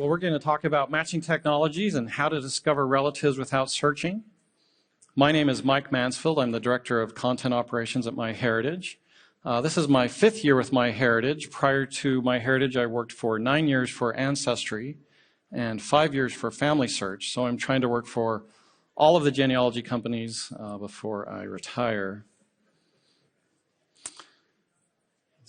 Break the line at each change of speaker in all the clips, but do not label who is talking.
Well, we're going to talk about matching technologies and how to discover relatives without searching. My name is Mike Mansfield. I'm the Director of Content Operations at MyHeritage. This is my 5th year with MyHeritage. Prior to MyHeritage, I worked for 9 years for Ancestry and 5 years for Family Search. So I'm trying to work for all of the genealogy companies before I retire.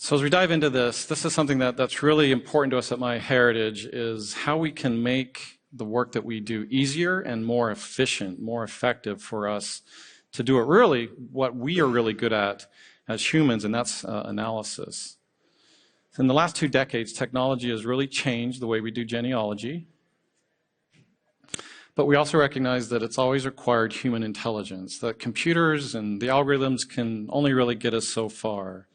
So as we dive into this is something that's really important to us at MyHeritage, is how we can make the work that we do easier and more efficient, more effective for us to do it really what we are really good at as humans, and that's analysis. In the last 2 decades, technology has really changed the way we do genealogy. But we also recognize that it's always required human intelligence, that computers and the algorithms can only really get us so far.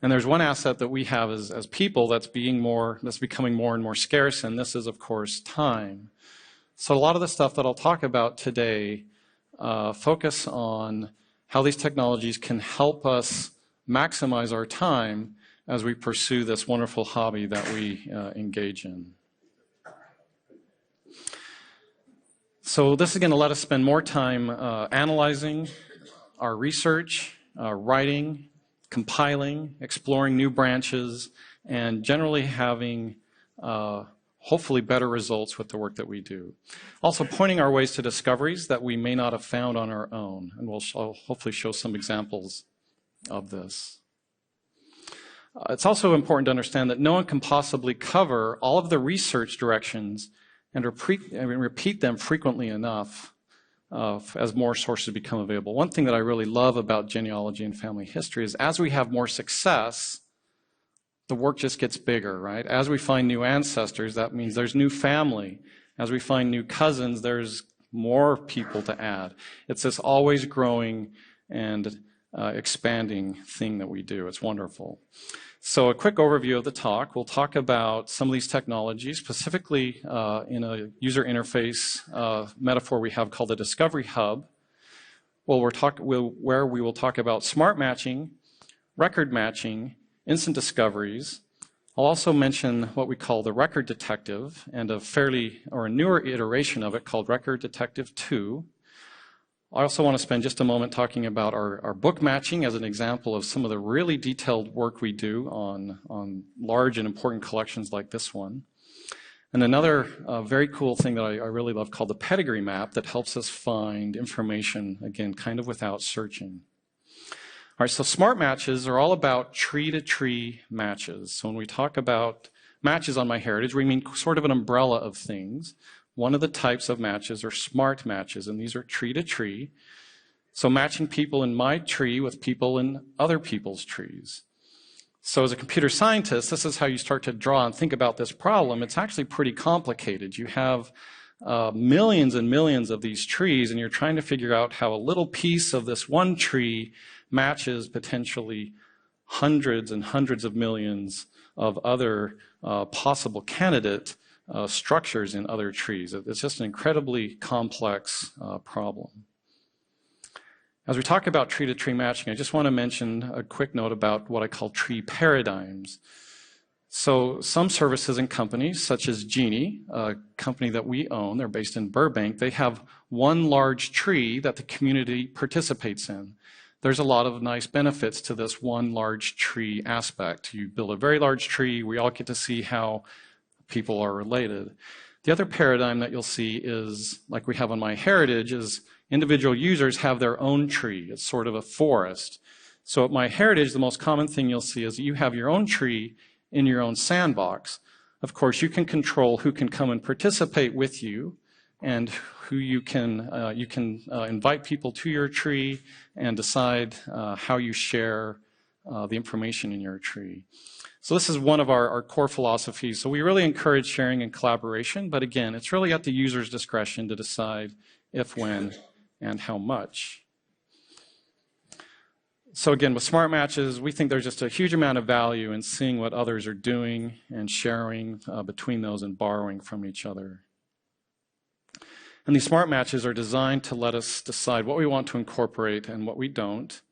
And there's one asset that we have as people that's becoming more and more scarce, and this is, of course, time. So a lot of the stuff that I'll talk about today focus on how these technologies can help us maximize our time as we pursue this wonderful hobby that we engage in. So this is going to let us spend more time analyzing our research, writing, compiling, exploring new branches, and generally having hopefully better results with the work that we do. Also pointing our ways to discoveries that we may not have found on our own, and we'll hopefully show some examples of this. It's also important to understand that no one can possibly cover all of the research directions and repeat them frequently enough as more sources become available. One thing that I really love about genealogy and family history is as we have more success, the work just gets bigger, right? As we find new ancestors, that means there's new family. As we find new cousins, there's more people to add. It's this always growing and expanding thing that we do. It's wonderful. So a quick overview of the talk. We'll talk about some of these technologies, specifically in a user interface metaphor we have called the Discovery Hub, where we will talk about smart matching, record matching, instant discoveries. I'll also mention what we call the Record Detective and a newer iteration of it called Record Detective 2. I also want to spend just a moment talking about our book matching as an example of some of the really detailed work we do on large and important collections like this one. And another very cool thing that I really love called the PedigreeMap that helps us find information, again, kind of without searching. All right, so smart matches are all about tree-to-tree matches. So when we talk about matches on MyHeritage, we mean sort of an umbrella of things. One of the types of matches are smart matches, and these are tree-to-tree. So matching people in my tree with people in other people's trees. So as a computer scientist, this is how you start to draw and think about this problem. It's actually pretty complicated. You have millions and millions of these trees, and you're trying to figure out how a little piece of this one tree matches potentially hundreds and hundreds of millions of other possible candidate structures in other trees. It's just an incredibly complex problem. As we talk about tree-to-tree matching, I just want to mention a quick note about what I call tree paradigms. So some services and companies, such as Genie, a company that we own, they're based in Burbank, they have one large tree that the community participates in. There's a lot of nice benefits to this one large tree aspect. You build a very large tree, we all get to see how people are related. The other paradigm that you'll see is, like we have on MyHeritage, is individual users have their own tree. It's sort of a forest. So at MyHeritage, the most common thing you'll see is you have your own tree in your own sandbox. Of course, you can control who can come and participate with you, and who you can invite people to your tree and decide how you share the information in your tree. So this is one of our core philosophies. So we really encourage sharing and collaboration, but again, it's really at the user's discretion to decide if, when, and how much. So again, with smart matches, we think there's just a huge amount of value in seeing what others are doing and sharing between those and borrowing from each other. And these smart matches are designed to let us decide what we want to incorporate and what we don't.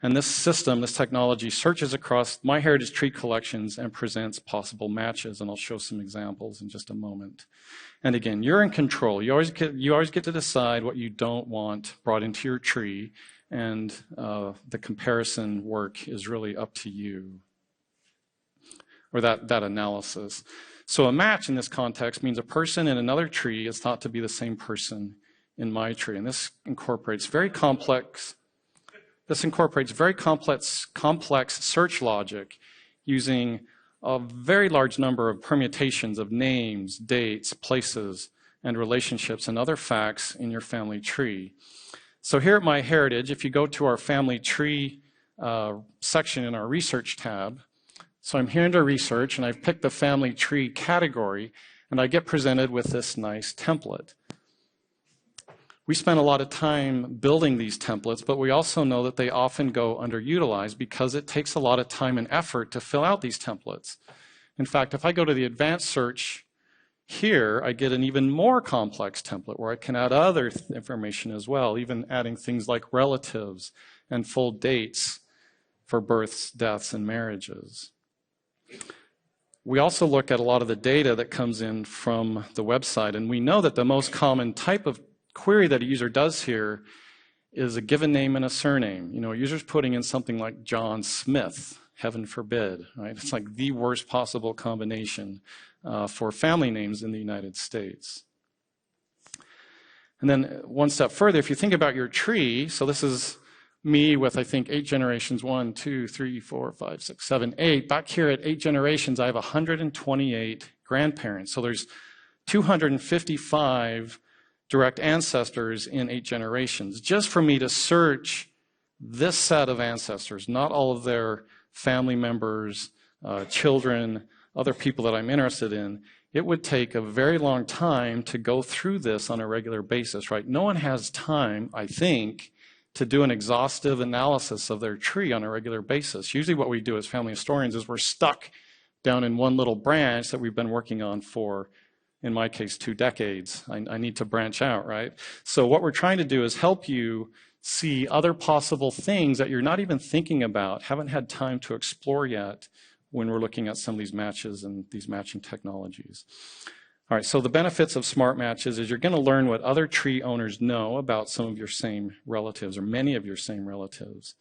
And this system, this technology, searches across MyHeritage tree collections and presents possible matches. And I'll show some examples in just a moment. And again, you're in control. You always get to decide what you don't want brought into your tree, and the comparison work is really up to you, or that analysis. So a match in this context means a person in another tree is thought to be the same person in my tree. And this incorporates very complex search logic using a very large number of permutations of names, dates, places, and relationships and other facts in your family tree. So here at MyHeritage, if you go to our family tree section in our research tab, so I'm here under research and I've picked the family tree category, and I get presented with this nice template. We spend a lot of time building these templates, but we also know that they often go underutilized because it takes a lot of time and effort to fill out these templates. In fact, if I go to the advanced search here, I get an even more complex template where I can add other information as well, even adding things like relatives and full dates for births, deaths, and marriages. We also look at a lot of the data that comes in from the website, and we know that the most common type of query that a user does here is a given name and a surname. You know, a user's putting in something like John Smith, heaven forbid, right? It's like the worst possible combination for family names in the United States. And then one step further, if you think about your tree, so this is me with, I think, 8 generations, 1, 2, 3, 4, 5, 6, 7, 8. Back here at 8 generations, I have 128 grandparents. So there's 255 direct ancestors in 8 generations. Just for me to search this set of ancestors, not all of their family members, children, other people that I'm interested in, it would take a very long time to go through this on a regular basis, right? No one has time, I think, to do an exhaustive analysis of their tree on a regular basis. Usually what we do as family historians is we're stuck down in one little branch that we've been working on for, in my case, 2 decades. I need to branch out, right? So what we're trying to do is help you see other possible things that you're not even thinking about, haven't had time to explore yet when we're looking at some of these matches and these matching technologies. All right, so the benefits of smart matches is you're going to learn what other tree owners know about some of your same relatives or many of your same relatives.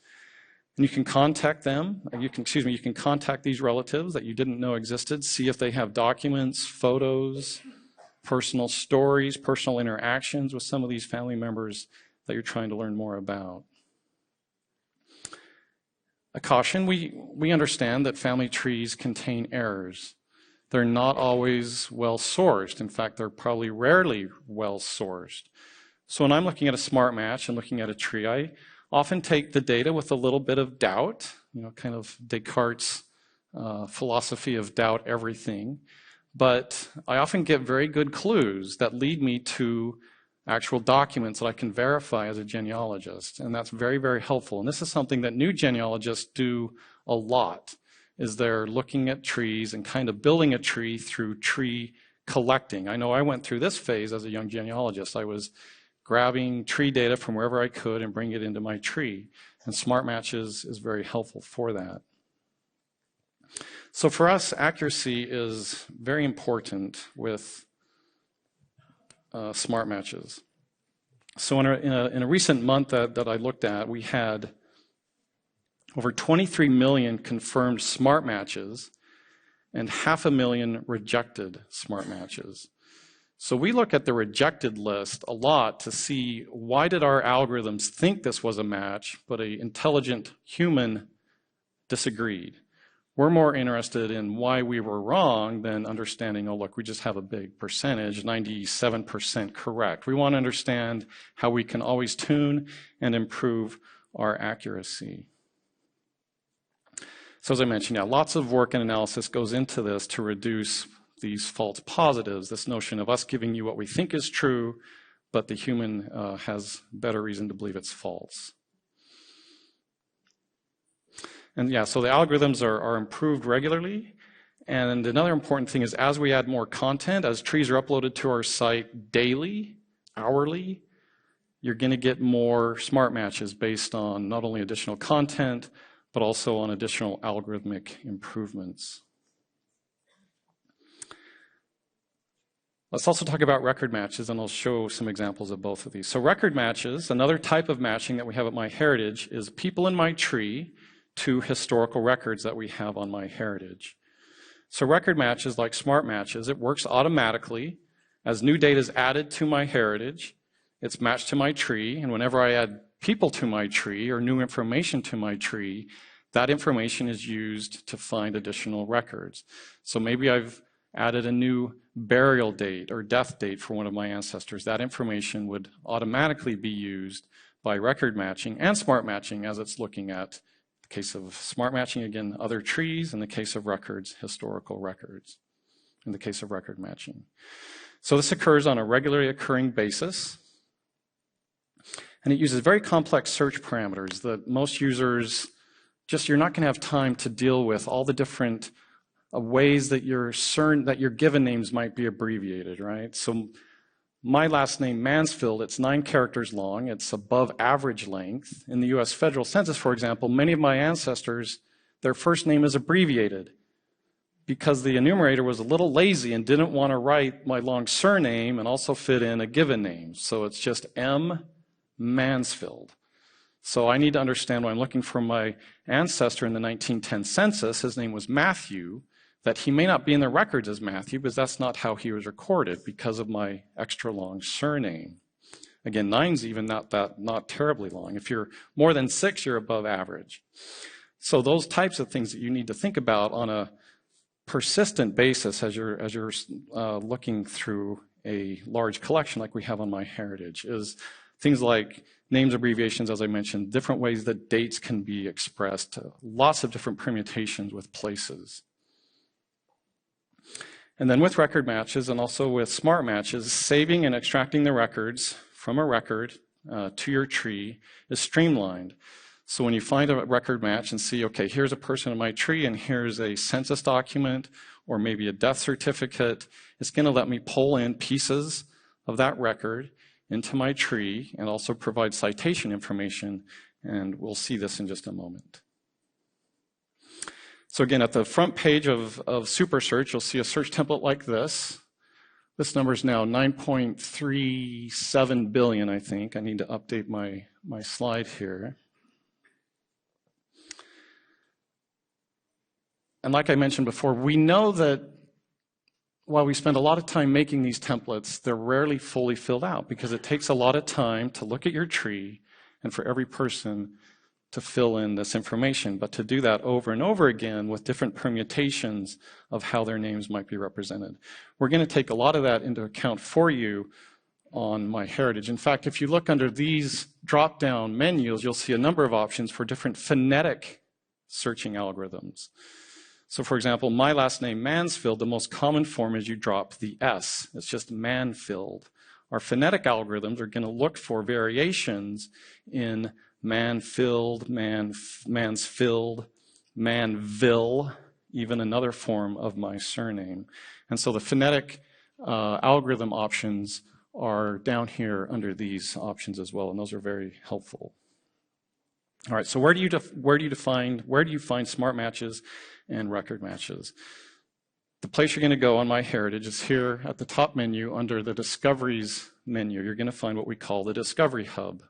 And you can contact them, you can contact these relatives that you didn't know existed, see if they have documents, photos, personal stories, personal interactions with some of these family members that you're trying to learn more about. A caution, we understand that family trees contain errors. They're not always well sourced. In fact, they're probably rarely well sourced. So when I'm looking at a smart match and looking at a tree, I often take the data with a little bit of doubt, you know, kind of Descartes' philosophy of doubt everything. But I often get very good clues that lead me to actual documents that I can verify as a genealogist. And that's very, very helpful. And this is something that new genealogists do a lot, is they're looking at trees and kind of building a tree through tree collecting. I know I went through this phase as a young genealogist. I was grabbing tree data from wherever I could and bring it into my tree. And Smart Matches is very helpful for that. So for us, accuracy is very important with Smart Matches. So in a recent month that I looked at, we had over 23 million confirmed Smart Matches and 500,000 rejected Smart Matches. So we look at the rejected list a lot to see why did our algorithms think this was a match, but an intelligent human disagreed. We're more interested in why we were wrong than understanding, oh, look, we just have a big percentage, 97% correct. We want to understand how we can always tune and improve our accuracy. So as I mentioned, yeah, lots of work and analysis goes into this to reduce these false positives, this notion of us giving you what we think is true, but the human has better reason to believe it's false. And yeah, so the algorithms are improved regularly. And another important thing is as we add more content, as trees are uploaded to our site daily, hourly, you're going to get more smart matches based on not only additional content, but also on additional algorithmic improvements. Let's also talk about record matches, and I'll show some examples of both of these. So record matches, another type of matching that we have at MyHeritage, is people in my tree to historical records that we have on MyHeritage. So record matches, like smart matches, it works automatically. As new data is added to MyHeritage, it's matched to my tree, and whenever I add people to my tree or new information to my tree, that information is used to find additional records. So maybe I've added a new burial date or death date for one of my ancestors. That information would automatically be used by record matching and smart matching, as it's looking at the case of smart matching, again, other trees. In the case of records, historical records, in the case of record matching. So this occurs on a regularly occurring basis, and it uses very complex search parameters that most users you're not going to have time to deal with all the different ways that your given names might be abbreviated, right? So my last name, Mansfield, it's 9 characters long. It's above average length. In the U.S. Federal Census, for example, many of my ancestors, their first name is abbreviated because the enumerator was a little lazy and didn't want to write my long surname and also fit in a given name. So it's just M. Mansfield. So I need to understand when I'm looking for my ancestor in the 1910 census, his name was Matthew, that he may not be in the records as Matthew because that's not how he was recorded because of my extra long surname. Again, 9's even not terribly long. If you're more than 6, you're above average. So those types of things that you need to think about on a persistent basis as you're looking through a large collection like we have on MyHeritage is things like names, abbreviations, as I mentioned, different ways that dates can be expressed, lots of different permutations with places. And then with record matches and also with smart matches, saving and extracting the records from a record to your tree is streamlined. So when you find a record match and see, okay, here's a person in my tree and here's a census document or maybe a death certificate, it's going to let me pull in pieces of that record into my tree and also provide citation information, and we'll see this in just a moment. So again, at the front page of Super Search, you'll see a search template like this. This number is now 9.37 billion, I think. I need to update my slide here. And like I mentioned before, we know that while we spend a lot of time making these templates, they're rarely fully filled out because it takes a lot of time to look at your tree and for every person to fill in this information. But to do that over and over again with different permutations of how their names might be represented. We're going to take a lot of that into account for you on MyHeritage. In fact, if you look under these drop-down menus, you'll see a number of options for different phonetic searching algorithms. So for example, my last name, Mansfield, the most common form is you drop the S. It's just Manfield. Our phonetic algorithms are going to look for variations in Manfield, Mansfield, Manville, even another form of my surname. And so the phonetic algorithm options are down here under these options as well, and those are very helpful. All right, so where do you find smart matches and record matches? The place you're going to go on MyHeritage is here at the top menu under the Discoveries menu. You're going to find what we call the Discovery Hub.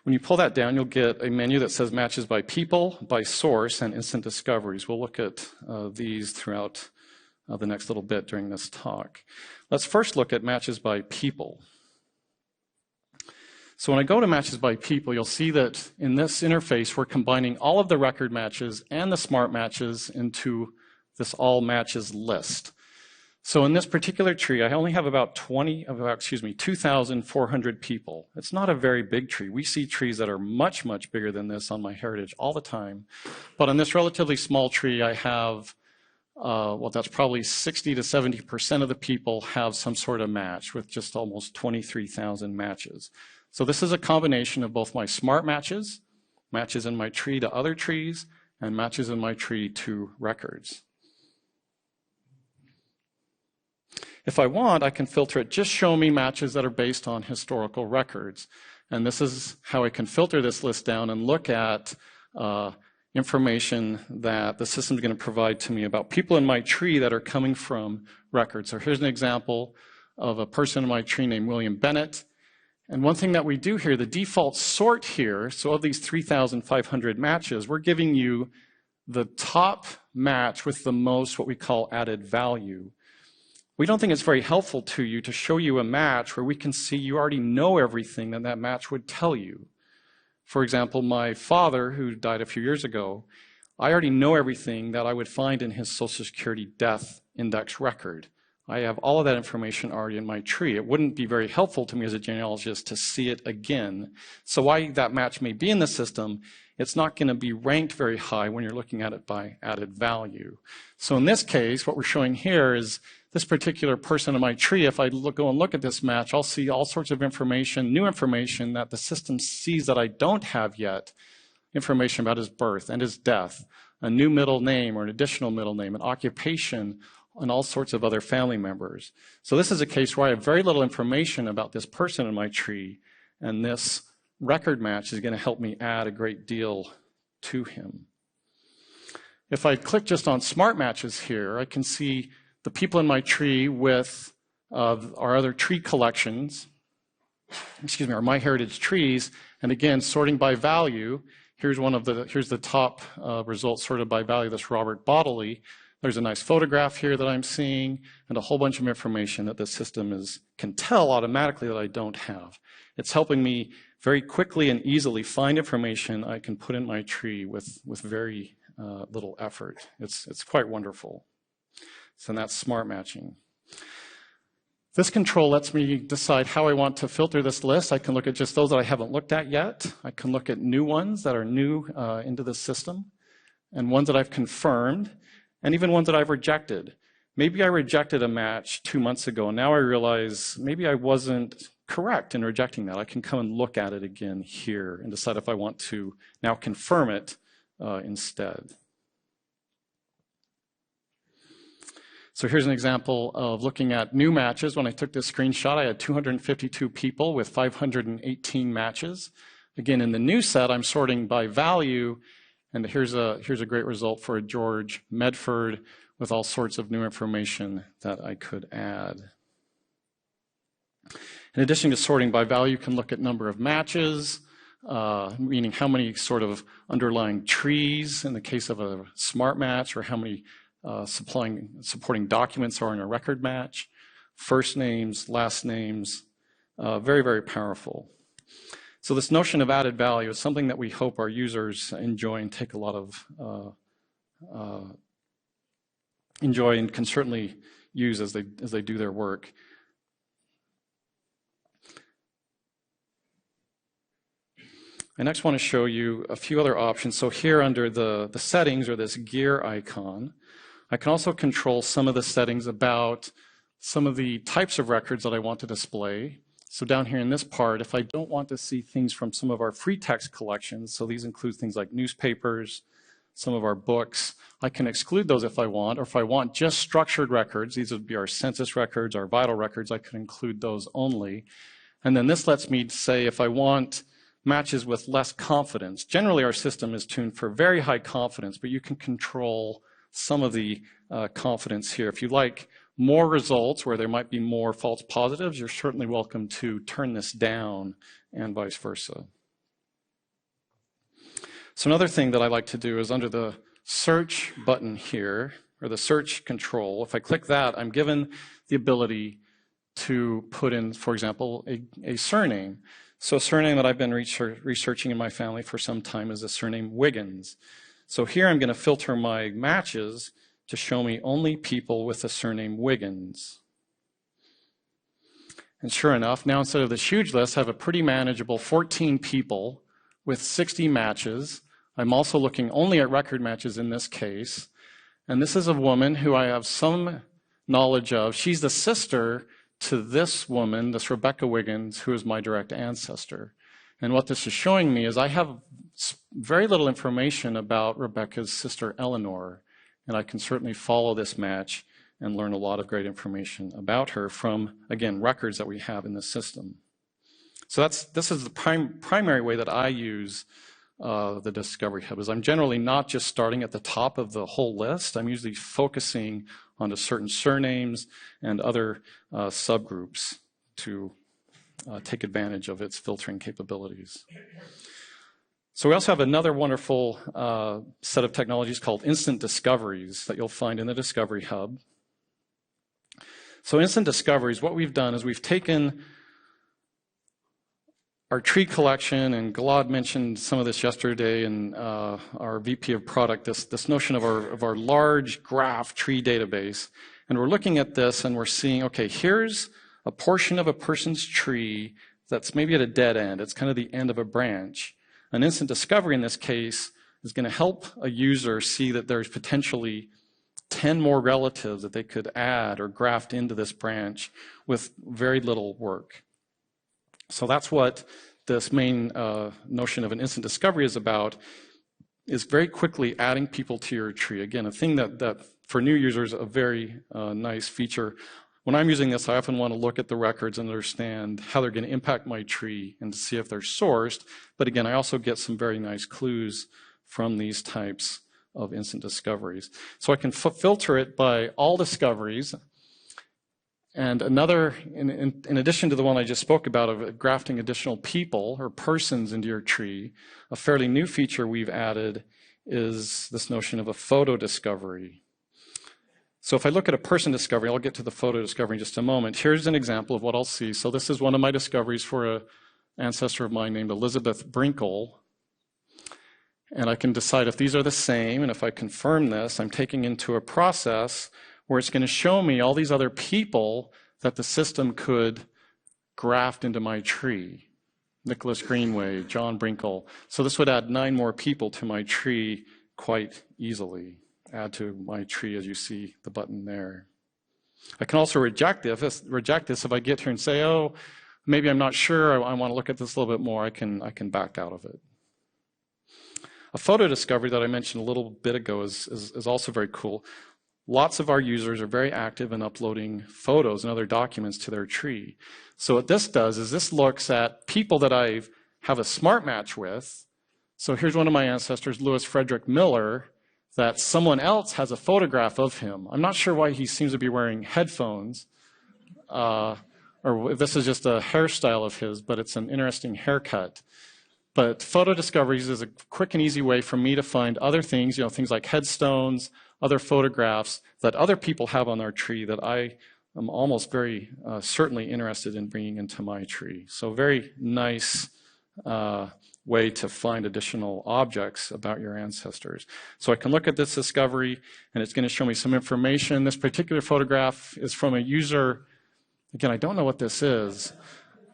When you pull that down, you'll get a menu that says matches by people, by source, and instant discoveries. We'll look at these throughout the next little bit during this talk. Let's first look at matches by people. So when I go to matches by people, you'll see that in this interface, we're combining all of the record matches and the smart matches into this all matches list. So in this particular tree, I only have about 2,400 people. It's not a very big tree. We see trees that are much, much bigger than this on MyHeritage all the time. But on this relatively small tree, I have, that's probably 60 to 70% of the people have some sort of match with just almost 23,000 matches. So this is a combination of both my smart matches, matches in my tree to other trees, and matches in my tree to records. If I want, I can filter it, just show me matches that are based on historical records. And this is how I can filter this list down and look at information that the system is going to provide to me about people in my tree that are coming from records. So here's an example of a person in my tree named William Bennett. And one thing that we do here, the default sort here, so of these 3,500 matches, we're giving you the top match with the most what we call added value. We don't think it's very helpful to you to show you a match where we can see you already know everything that that match would tell you. For example, my father, who died a few years ago, I already know everything that I would find in his Social Security death index record. I have all of that information already in my tree. It wouldn't be very helpful to me as a genealogist to see it again. So while that match may be in the system, it's not going to be ranked very high when you're looking at it by added value. So in this case, what we're showing here is this particular person in my tree. If I go and look at this match, I'll see all sorts of information, new information that the system sees that I don't have yet. Information about his birth and his death, a new middle name or an additional middle name, an occupation, and all sorts of other family members. So this is a case where I have very little information about this person in my tree, and this record match is going to help me add a great deal to him. If I click just on Smart Matches here, I can see the people in my tree with our other tree collections, our MyHeritage trees, and again, sorting by value. Here's the top result sorted by value, this Robert Bodley. There's a nice photograph here that I'm seeing, and a whole bunch of information that the system can tell automatically that I don't have. It's helping me very quickly and easily find information I can put in my tree with very little effort. It's quite wonderful. So that's smart matching. This control lets me decide how I want to filter this list. I can look at just those that I haven't looked at yet. I can look at new ones that are new into the system, and ones that I've confirmed, and even ones that I've rejected. Maybe I rejected a match 2 months ago, and now I realize maybe I wasn't correct in rejecting that. I can come and look at it again here and decide if I want to now confirm it instead. So here's an example of looking at new matches. When I took this screenshot, I had 252 people with 518 matches. Again, in the new set, I'm sorting by value, and here's a great result for a George Medford with all sorts of new information that I could add. In addition to sorting by value, you can look at number of matches, meaning how many sort of underlying trees in the case of a smart match, or how many supporting documents are in a record match, first names, last names, very, very powerful. So this notion of added value is something that we hope our users enjoy and take a lot of enjoy and can certainly use as they do their work. I next want to show you a few other options. So here under the settings, or this gear icon, I can also control some of the settings about some of the types of records that I want to display. So down here in this part, if I don't want to see things from some of our free text collections, so these include things like newspapers, some of our books, I can exclude those if I want, or if I want just structured records, these would be our census records, our vital records, I can include those only. And then this lets me say if I want matches with less confidence. Generally, our system is tuned for very high confidence, but you can control some of the confidence here. If you like more results where there might be more false positives, you're certainly welcome to turn this down, and vice versa. So another thing that I like to do is under the search button here, or the search control, if I click that, I'm given the ability to put in, for example, a surname. So a surname that I've been researching in my family for some time is the surname Wiggins. So here I'm going to filter my matches to show me only people with the surname Wiggins. And sure enough, now instead of this huge list, I have a pretty manageable 14 people with 60 matches. I'm also looking only at record matches in this case. And this is a woman who I have some knowledge of. She's the sister to this woman, this Rebecca Wiggins, who is my direct ancestor. And what this is showing me is I have very little information about Rebecca's sister Eleanor, and I can certainly follow this match and learn a lot of great information about her from, again, records that we have in the system. So this is the primary way that I use the Discovery Hub. Is I'm generally not just starting at the top of the whole list. I'm usually focusing onto certain surnames and other subgroups to take advantage of its filtering capabilities. So we also have another wonderful set of technologies called instant discoveries that you'll find in the Discovery Hub. So instant discoveries, what we've done is we've taken our tree collection, and Gilad mentioned some of this yesterday, and our VP of product, this notion of our large graph tree database. And we're looking at this and we're seeing, okay, here's a portion of a person's tree that's maybe at a dead end. It's kind of the end of a branch. An instant discovery in this case is going to help a user see that there's potentially 10 more relatives that they could add or graft into this branch with very little work. So that's what this main notion of an instant discovery is about, is very quickly adding people to your tree. Again, a thing that for new users, a very nice feature. When I'm using this, I often want to look at the records and understand how they're going to impact my tree and to see if they're sourced. But again, I also get some very nice clues from these types of instant discoveries. So I can filter it by all discoveries. And another, in addition to the one I just spoke about of grafting additional people or persons into your tree, a fairly new feature we've added is this notion of a photo discovery. So if I look at a person discovery, I'll get to the photo discovery in just a moment. Here's an example of what I'll see. So this is one of my discoveries for an ancestor of mine named Elizabeth Brinkle. And I can decide if these are the same, and if I confirm this, I'm taking into a process where it's going to show me all these other people that the system could graft into my tree. Nicholas Greenway, John Brinkle. So this would add 9 more people to my tree quite easily. Add to my tree, as you see the button there. I can also reject this if I get here and say, oh, maybe I'm not sure, I want to look at this a little bit more, I can back out of it. A photo discovery that I mentioned a little bit ago is also very cool. Lots of our users are very active in uploading photos and other documents to their tree. So what this does is this looks at people that I have a smart match with. So here's one of my ancestors, Lewis Frederick Miller, that someone else has a photograph of him. I'm not sure why he seems to be wearing headphones, or if this is just a hairstyle of his, but it's an interesting haircut. But photo discoveries is a quick and easy way for me to find other things, things like headstones, other photographs that other people have on their tree that I am almost very certainly interested in bringing into my tree. So very nice way to find additional objects about your ancestors. So I can look at this discovery, and it's going to show me some information. This particular photograph is from a user. Again, I don't know what this is,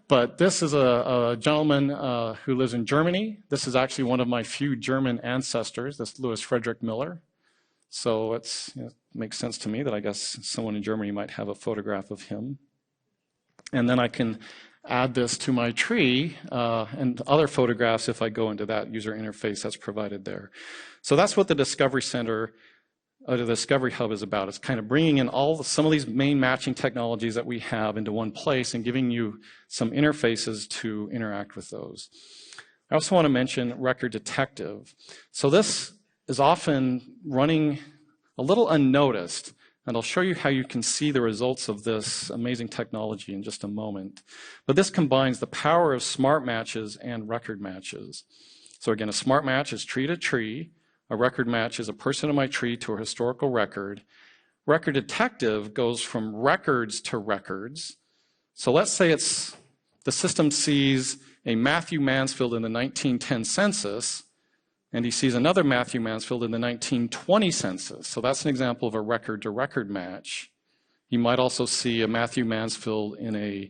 but this is a gentleman who lives in Germany. This is actually one of my few German ancestors, this Lewis Frederick Miller. So it makes sense to me that I guess someone in Germany might have a photograph of him. And then I can add this to my tree and other photographs if I go into that user interface that's provided there. So that's what the Discovery Center, the Discovery Hub is about. It's kind of bringing in some of these main matching technologies that we have into one place and giving you some interfaces to interact with those. I also want to mention Record Detective. So this is often running a little unnoticed, and I'll show you how you can see the results of this amazing technology in just a moment. But this combines the power of smart matches and record matches. So again, a smart match is tree to tree. A record match is a person in my tree to a historical record. Record Detective goes from records to records. So let's say the system sees a Matthew Mansfield in the 1910 census, and he sees another Matthew Mansfield in the 1920 census. So that's an example of a record-to-record match. You might also see a Matthew Mansfield in a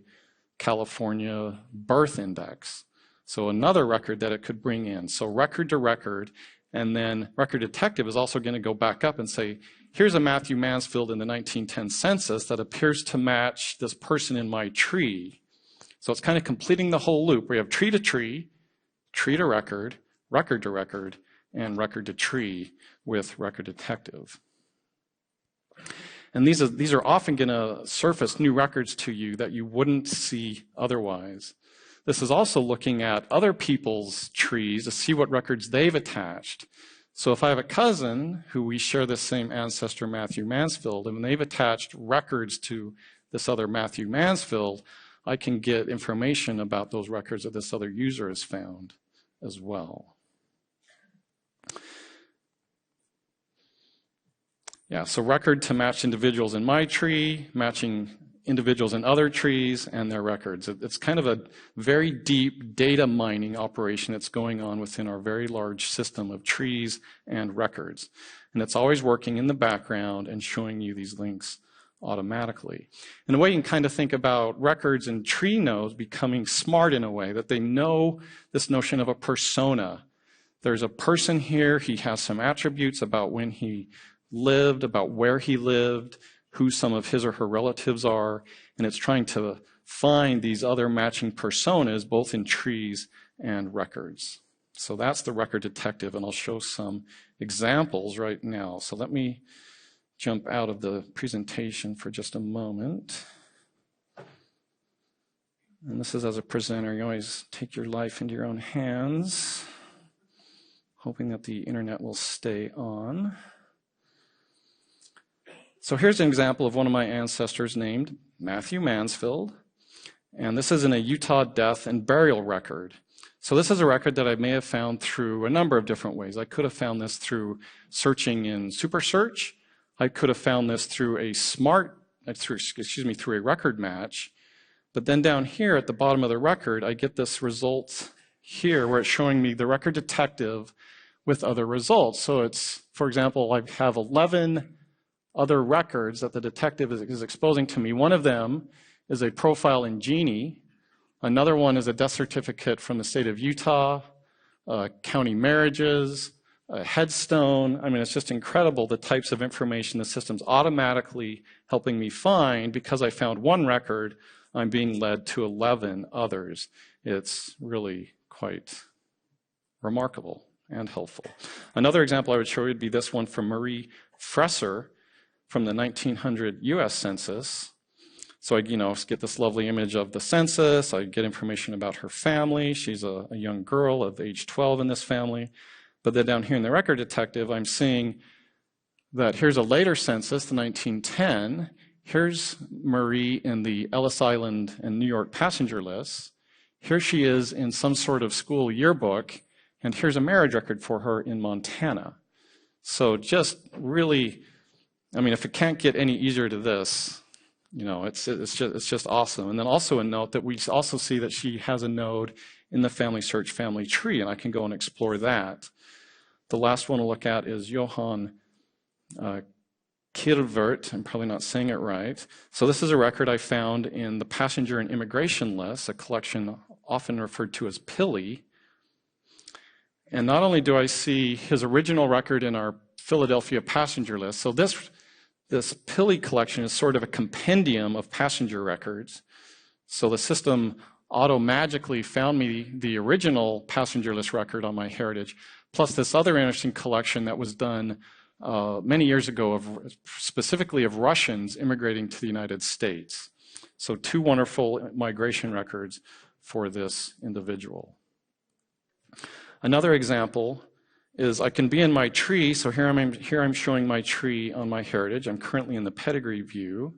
California birth index. So another record that it could bring in. So record-to-record, and then Record Detective is also going to go back up and say, here's a Matthew Mansfield in the 1910 census that appears to match this person in my tree. So it's kind of completing the whole loop. We have tree-to-tree, tree-to-record, record to record, and record to tree with Record Detective. And these are often going to surface new records to you that you wouldn't see otherwise. This is also looking at other people's trees to see what records they've attached. So if I have a cousin who we share this same ancestor, Matthew Mansfield, and they've attached records to this other Matthew Mansfield, I can get information about those records that this other user has found as well. Yeah, so record to match individuals in my tree, matching individuals in other trees and their records. It's kind of a very deep data mining operation that's going on within our very large system of trees and records. And it's always working in the background and showing you these links automatically. In a way, you can kind of think about records and tree nodes becoming smart in a way, that they know this notion of a persona. There's a person here, he has some attributes about when he lived, about where he lived, who some of his or her relatives are, and it's trying to find these other matching personas both in trees and records. So that's the record detective, and I'll show some examples right now. So let me jump out of the presentation for just a moment. And this is, as a presenter, you always take your life into your own hands, hoping that the internet will stay on. So here's an example of one of my ancestors named Matthew Mansfield, and this is in a Utah death and burial record. So this is a record that I may have found through a number of different ways. I could have found this through searching in Super Search. I could have found this through through a record match. But then down here at the bottom of the record, I get this result here where it's showing me the record detective with other results. So it's, for example, I have 11 other records that the detective is exposing to me. One of them is a profile in Genie. Another one is a death certificate from the state of Utah, county marriages, a headstone. I mean, it's just incredible the types of information the system's automatically helping me find. Because I found one record, I'm being led to 11 others. It's really quite remarkable and helpful. Another example I would show you would be this one from Marie Fresser from the 1900 US Census. So I get this lovely image of the census. I get information about her family. She's a young girl of age 12 in this family. But then down here in the record detective, I'm seeing that here's a later census, the 1910. Here's Marie in the Ellis Island and New York passenger lists. Here she is in some sort of school yearbook. And here's a marriage record for her in Montana. So just really, I mean, if it can't get any easier to this, it's just awesome. And then also a note that we also see that she has a node in the family search family tree, and I can go and explore that. The last one to look at is Johann Kirvert. I'm probably not saying it right. So this is a record I found in the passenger and immigration list, a collection often referred to as PILI. And not only do I see his original record in our Philadelphia passenger list, so this PILI collection is sort of a compendium of passenger records. So the system auto-magically found me the original passenger list record on MyHeritage, plus this other interesting collection that was done many years ago, specifically of Russians immigrating to the United States. So 2 wonderful migration records for this individual. Another example is I can be in my tree. So here I'm showing my tree on MyHeritage. I'm currently in the pedigree view.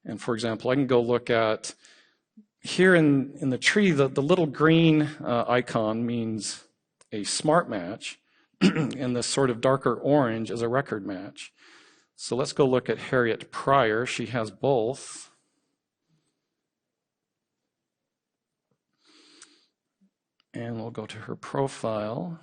And for example, I can go look at here in the tree, the little green icon means a smart match, and this sort of darker orange is a record match. So let's go look at Harriet Pryor. She has both. And we'll go to her profile.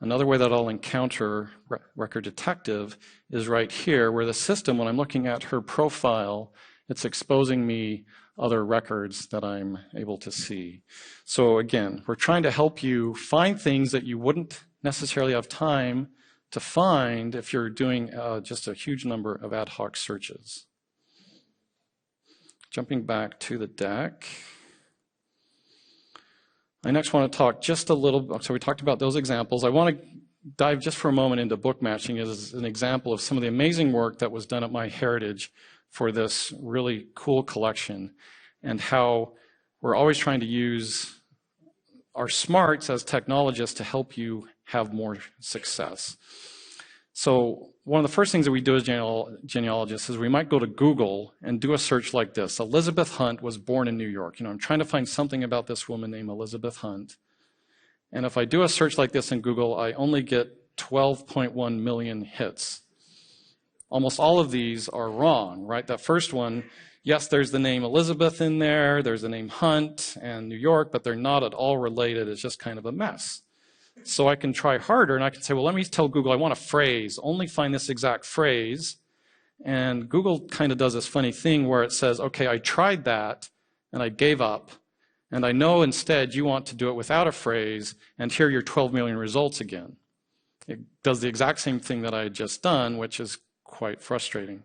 Another way that I'll encounter Record Detective is right here, where the system, when I'm looking at her profile, it's exposing me other records that I'm able to see. So again, we're trying to help you find things that you wouldn't necessarily have time to find if you're doing just a huge number of ad hoc searches. Jumping back to the deck. I next want to talk just a little, so we talked about those examples. I want to dive just for a moment into book matching as an example of some of the amazing work that was done at MyHeritage for this really cool collection, and how we're always trying to use our smarts as technologists to help you have more success. So one of the first things that we do as genealogists is we might go to Google and do a search like this. Elizabeth Hunt was born in New York. I'm trying to find something about this woman named Elizabeth Hunt. And if I do a search like this in Google, I only get 12.1 million hits. Almost all of these are wrong, right? That first one, yes, there's the name Elizabeth in there, there's the name Hunt and New York, but they're not at all related. It's just kind of a mess. So I can try harder, and I can say, well, let me tell Google I want a phrase. Only find this exact phrase. And Google kind of does this funny thing where it says, okay, I tried that, and I gave up. And I know instead you want to do it without a phrase, and here are your 12 million results again. It does the exact same thing that I had just done, which is quite frustrating.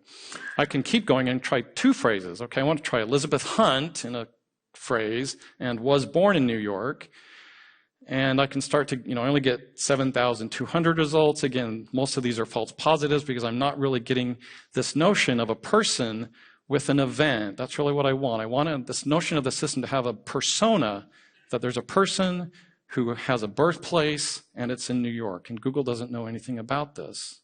I can keep going and try two phrases. Okay, I want to try Elizabeth Hunt in a phrase, and was born in New York. And I can start to, I only get 7,200 results. Again, most of these are false positives because I'm not really getting this notion of a person with an event. That's really what I want. I want this notion of the system to have a persona, that there's a person who has a birthplace and it's in New York. And Google doesn't know anything about this.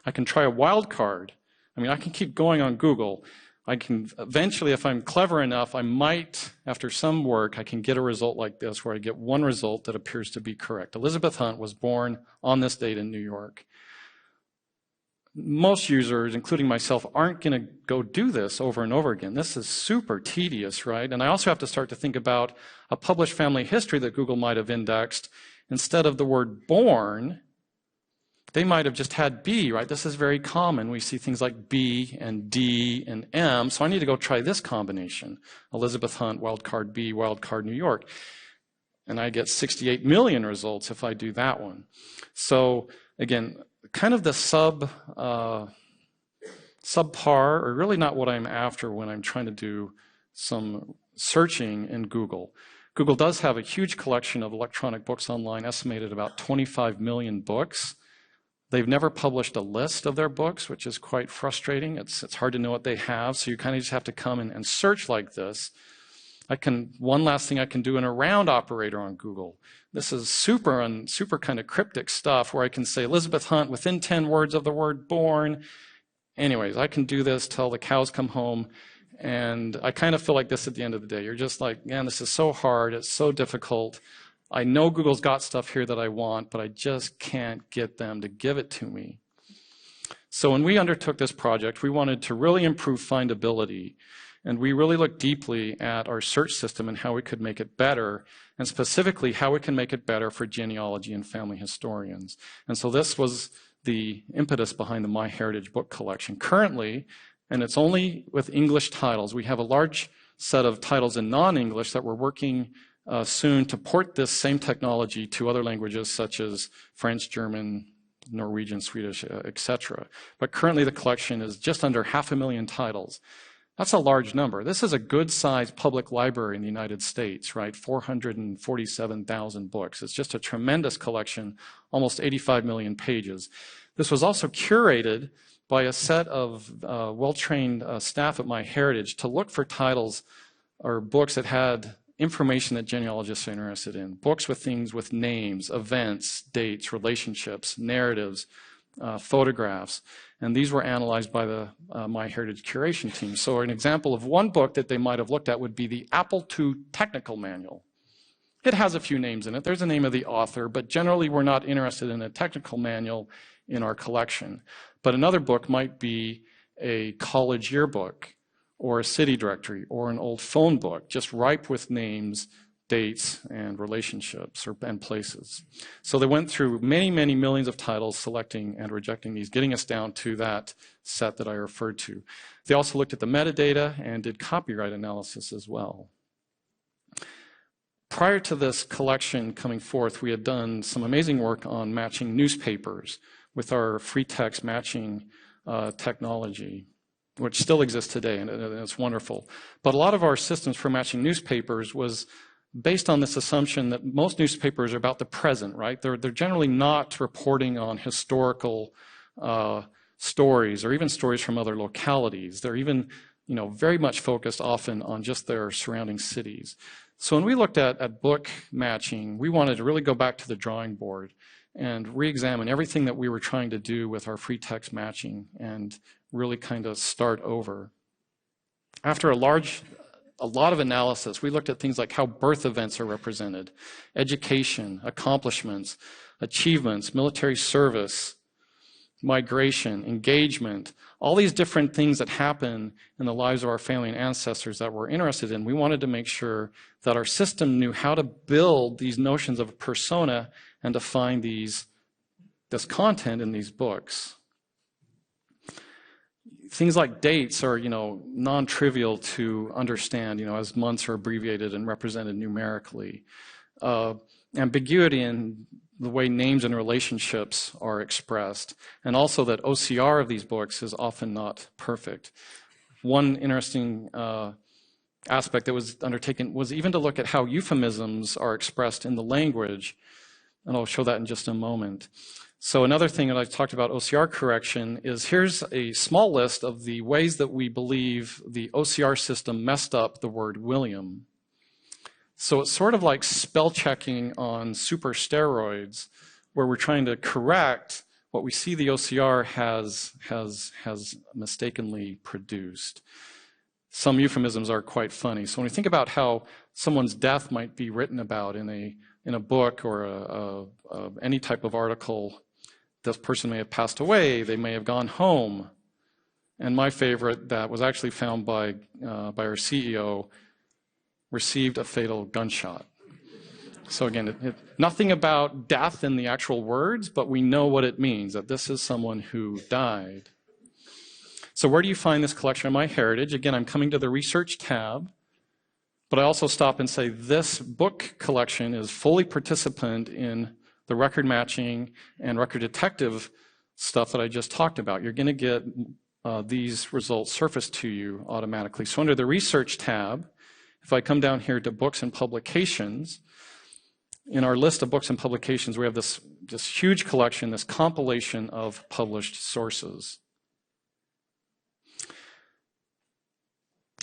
I can try a wildcard. I can keep going on Google. I can eventually, if I'm clever enough, I might, after some work, I can get a result like this where I get one result that appears to be correct. Elizabeth Hunt was born on this date in New York. Most users, including myself, aren't going to go do this over and over again. This is super tedious, right? And I also have to start to think about a published family history that Google might have indexed. Instead of the word born, they might have just had B, right? This is very common. We see things like B and D and M. So I need to go try this combination. Elizabeth Hunt, wildcard B, wildcard New York. And I get 68 million results if I do that one. So again, kind of the subpar, or really not what I'm after when I'm trying to do some searching in Google. Google does have a huge collection of electronic books online, estimated about 25 million books. They've never published a list of their books, which is quite frustrating. It's hard to know what they have, so you kind of just have to come in and search like this. One last thing I can do an around operator on Google. This is super kind of cryptic stuff where I can say Elizabeth Hunt within 10 words of the word born. Anyways, I can do this till the cows come home, and I kind of feel like this at the end of the day. You're just like, man, this is so hard, it's so difficult. I know Google's got stuff here that I want, but I just can't get them to give it to me. So when we undertook this project, we wanted to really improve findability. And we really looked deeply at our search system and how we could make it better, and specifically how we can make it better for genealogy and family historians. And so this was the impetus behind the MyHeritage book collection. Currently, and it's only with English titles, we have a large set of titles in non-English that we're working soon to port this same technology to other languages such as French, German, Norwegian, Swedish, etc. But currently the collection is just under 500,000 titles. That's a large number. This is a good-sized public library in the United States, right? 447,000 books. It's just a tremendous collection, almost 85 million pages. This was also curated by a set of well-trained staff at MyHeritage to look for titles or books that had information that genealogists are interested in. Books with things with names, events, dates, relationships, narratives, photographs. And these were analyzed by the MyHeritage curation team. So an example of one book that they might have looked at would be the Apple II Technical Manual. It has a few names in it. There's a name of the author, but generally we're not interested in a technical manual in our collection. But another book might be a college yearbook, or a city directory, or an old phone book, just ripe with names, dates, and relationships and places. So they went through many, many millions of titles, selecting and rejecting these, getting us down to that set that I referred to. They also looked at the metadata and did copyright analysis as well. Prior to this collection coming forth, we had done some amazing work on matching newspapers with our free text matching technology, which still exists today, and it's wonderful. But a lot of our systems for matching newspapers was based on this assumption that most newspapers are about the present, right? They're generally not reporting on historical stories or even stories from other localities. They're even, very much focused often on just their surrounding cities. So when we looked at book matching, we wanted to really go back to the drawing board and re-examine everything that we were trying to do with our free text matching and really kind of start over. After a lot of analysis, we looked at things like how birth events are represented, education, accomplishments, achievements, military service, migration, engagement, all these different things that happen in the lives of our family and ancestors that we're interested in. We wanted to make sure that our system knew how to build these notions of persona and to find this content in these books. Things like dates are, non-trivial to understand, as months are abbreviated and represented numerically. Ambiguity in the way names and relationships are expressed, and also that OCR of these books is often not perfect. One interesting aspect that was undertaken was even to look at how euphemisms are expressed in the language, and I'll show that in just a moment. So another thing that I talked about OCR correction is here's a small list of the ways that we believe the OCR system messed up the word William. So it's sort of like spell checking on super steroids, where we're trying to correct what we see the OCR has mistakenly produced. Some euphemisms are quite funny. So when we think about how someone's death might be written about in a book or any type of article, this person may have passed away, they may have gone home. And my favorite that was actually found by our CEO, received a fatal gunshot. So again, nothing about death in the actual words, but we know what it means, that this is someone who died. So where do you find this collection on MyHeritage? Again, I'm coming to the research tab, but I also stop and say this book collection is fully participant in the record matching and record detective stuff that I just talked about. You're going to get these results surfaced to you automatically. So under the research tab, if I come down here to books and publications, in our list of books and publications, we have this huge collection, this compilation of published sources.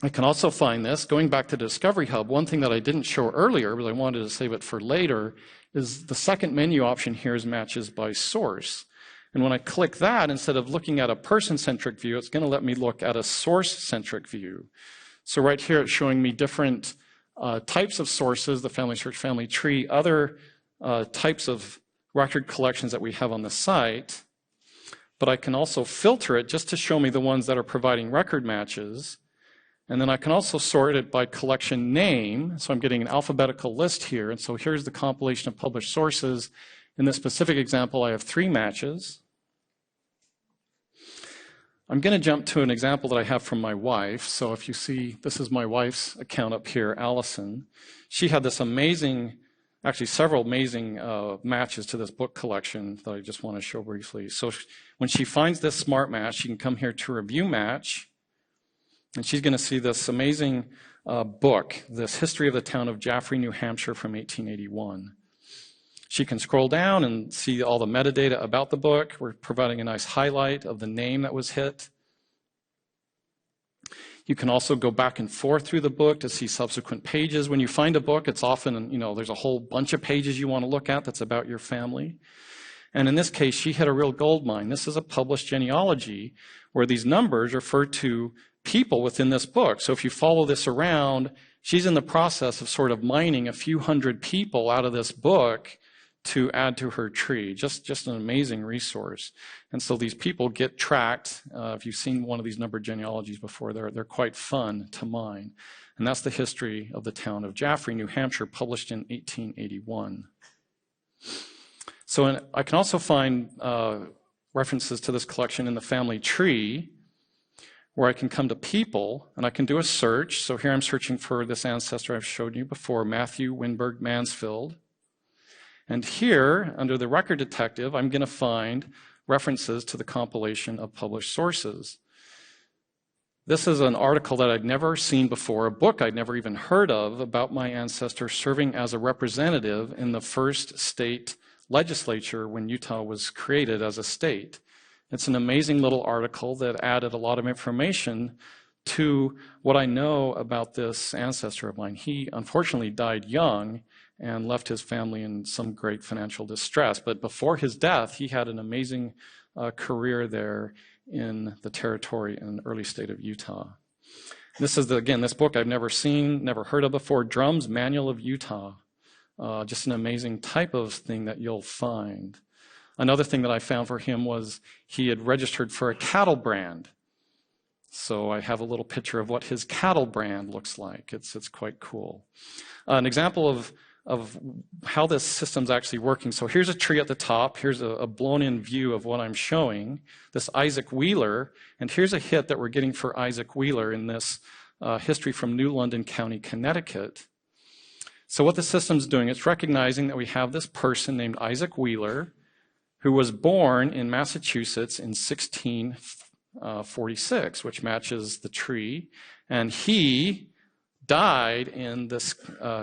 I can also find this, going back to Discovery Hub, one thing that I didn't show earlier, but I wanted to save it for later, is the second menu option here is matches by source. And when I click that, instead of looking at a person-centric view, it's going to let me look at a source-centric view. So right here, it's showing me different types of sources, the family search, family tree, other types of record collections that we have on the site. But I can also filter it just to show me the ones that are providing record matches. And then I can also sort it by collection name. So I'm getting an alphabetical list here. And so here's the compilation of published sources. In this specific example, I have 3 matches. I'm going to jump to an example that I have from my wife. So if you see, this is my wife's account up here, Allison. She had this amazing, actually several amazing matches to this book collection that I just want to show briefly. So when she finds this smart match, she can come here to review match, and she's going to see this amazing book, this History of the Town of Jaffrey, New Hampshire from 1881. She can scroll down and see all the metadata about the book. We're providing a nice highlight of the name that was hit. You can also go back and forth through the book to see subsequent pages. When you find a book, it's often, there's a whole bunch of pages you want to look at that's about your family. And in this case, she hit a real gold mine. This is a published genealogy where these numbers refer to people within this book. So if you follow this around, she's in the process of sort of mining a few hundred people out of this book to add to her tree. Just an amazing resource. And so these people get tracked. If you've seen one of these numbered genealogies before, they're quite fun to mine. And that's the history of the town of Jaffrey, New Hampshire, published in 1881. So I can also find references to this collection in the family tree, where I can come to people and I can do a search. So here I'm searching for this ancestor I've showed you before, Matthew Winberg Mansfield. And here, under the record detective, I'm going to find references to the compilation of published sources. This is an article that I'd never seen before, a book I'd never even heard of about my ancestor serving as a representative in the first state legislature when Utah was created as a state. It's an amazing little article that added a lot of information to what I know about this ancestor of mine. He unfortunately died young and left his family in some great financial distress. But before his death, he had an amazing career there in the territory in the early state of Utah. This is, again, this book I've never seen, never heard of before, Drum's Manual of Utah. Just an amazing type of thing that you'll find. Another thing that I found for him was he had registered for a cattle brand. So I have a little picture of what his cattle brand looks like. It's quite cool. An example of how this system's actually working. So here's a tree at the top. Here's a blown-in view of what I'm showing, this Isaac Wheeler. And here's a hit that we're getting for Isaac Wheeler in this history from New London County, Connecticut. So what the system's doing, it's recognizing that we have this person named Isaac Wheeler who was born in Massachusetts in 1646, which matches the tree. And he died in this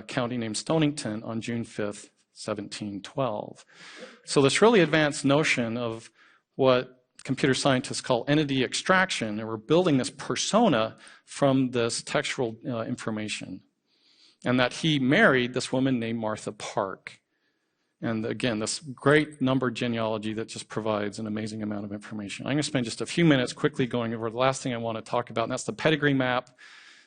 county named Stonington on June 5th, 1712. So this really advanced notion of what computer scientists call entity extraction, and we're building this persona from this textual information. And that he married this woman named Martha Park. And again, this great numbered genealogy that just provides an amazing amount of information. I'm going to spend just a few minutes quickly going over the last thing I want to talk about, and that's the pedigree map.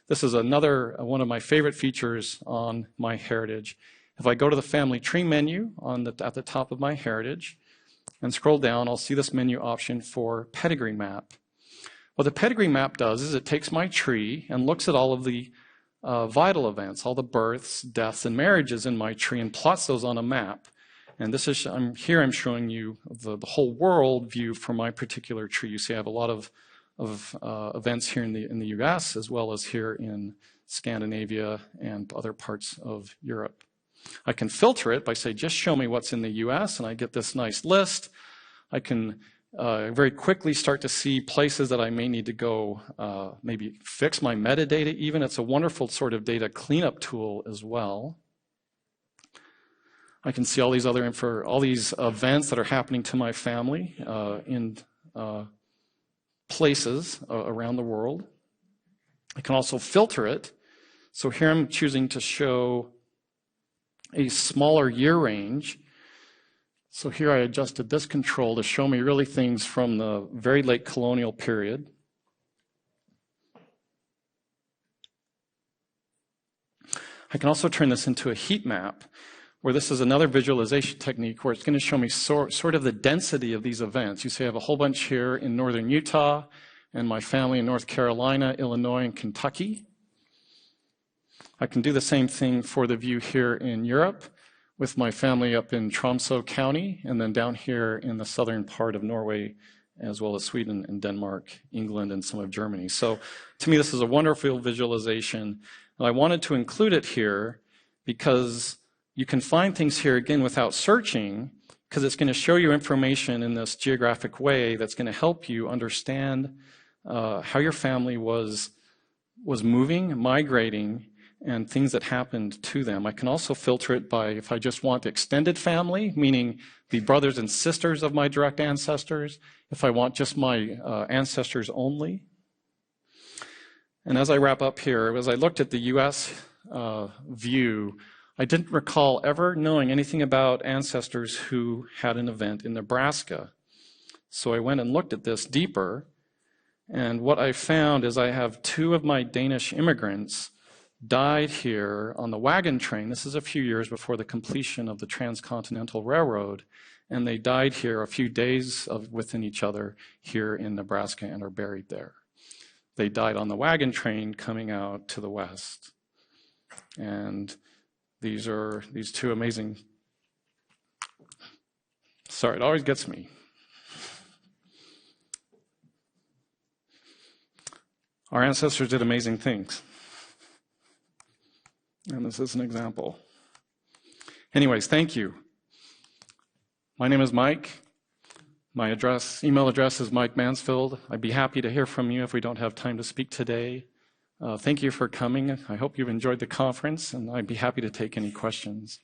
This is another one of my favorite features on MyHeritage. If I go to the family tree menu at the top of MyHeritage and scroll down, I'll see this menu option for pedigree map. What the pedigree map does is it takes my tree and looks at all of the vital events, all the births, deaths, and marriages in my tree and plots those on a map. And this is, I'm showing you the whole world view for my particular tree. You see I have a lot of events here in the US as well as here in Scandinavia and other parts of Europe. I can filter it by saying, just show me what's in the US, and I get this nice list. I can very quickly start to see places that I may need to go, maybe fix my metadata even. It's a wonderful sort of data cleanup tool as well. I can see all these all these events that are happening to my family in places around the world. I can also filter it. So here I'm choosing to show a smaller year range. So here I adjusted this control to show me really things from the very late colonial period. I can also turn this into a heat map, where this is another visualization technique where it's going to show me sort of the density of these events. You see I have a whole bunch here in northern Utah, and my family in North Carolina, Illinois, and Kentucky. I can do the same thing for the view here in Europe, with my family up in Tromsø County, and then down here in the southern part of Norway, as well as Sweden and Denmark, England, and some of Germany. So to me, this is a wonderful visualization. And I wanted to include it here because you can find things here, again, without searching, because it's going to show you information in this geographic way that's going to help you understand how your family was moving, migrating, and things that happened to them. I can also filter it by, if I just want extended family, meaning the brothers and sisters of my direct ancestors, if I want just my ancestors only. And as I wrap up here, as I looked at the US view, I didn't recall ever knowing anything about ancestors who had an event in Nebraska. So I went and looked at this deeper, and what I found is I have 2 of my Danish immigrants died here on the wagon train. This is a few years before the completion of the Transcontinental Railroad, and they died here a few days within each other here in Nebraska and are buried there. They died on the wagon train coming out to the west. And these are these 2 amazing, sorry, it always gets me. Our ancestors did amazing things. And this is an example. Anyways, thank you. My name is Mike. My email address is Mike Mansfield. I'd be happy to hear from you if we don't have time to speak today. Thank you for coming. I hope you've enjoyed the conference, and I'd be happy to take any questions.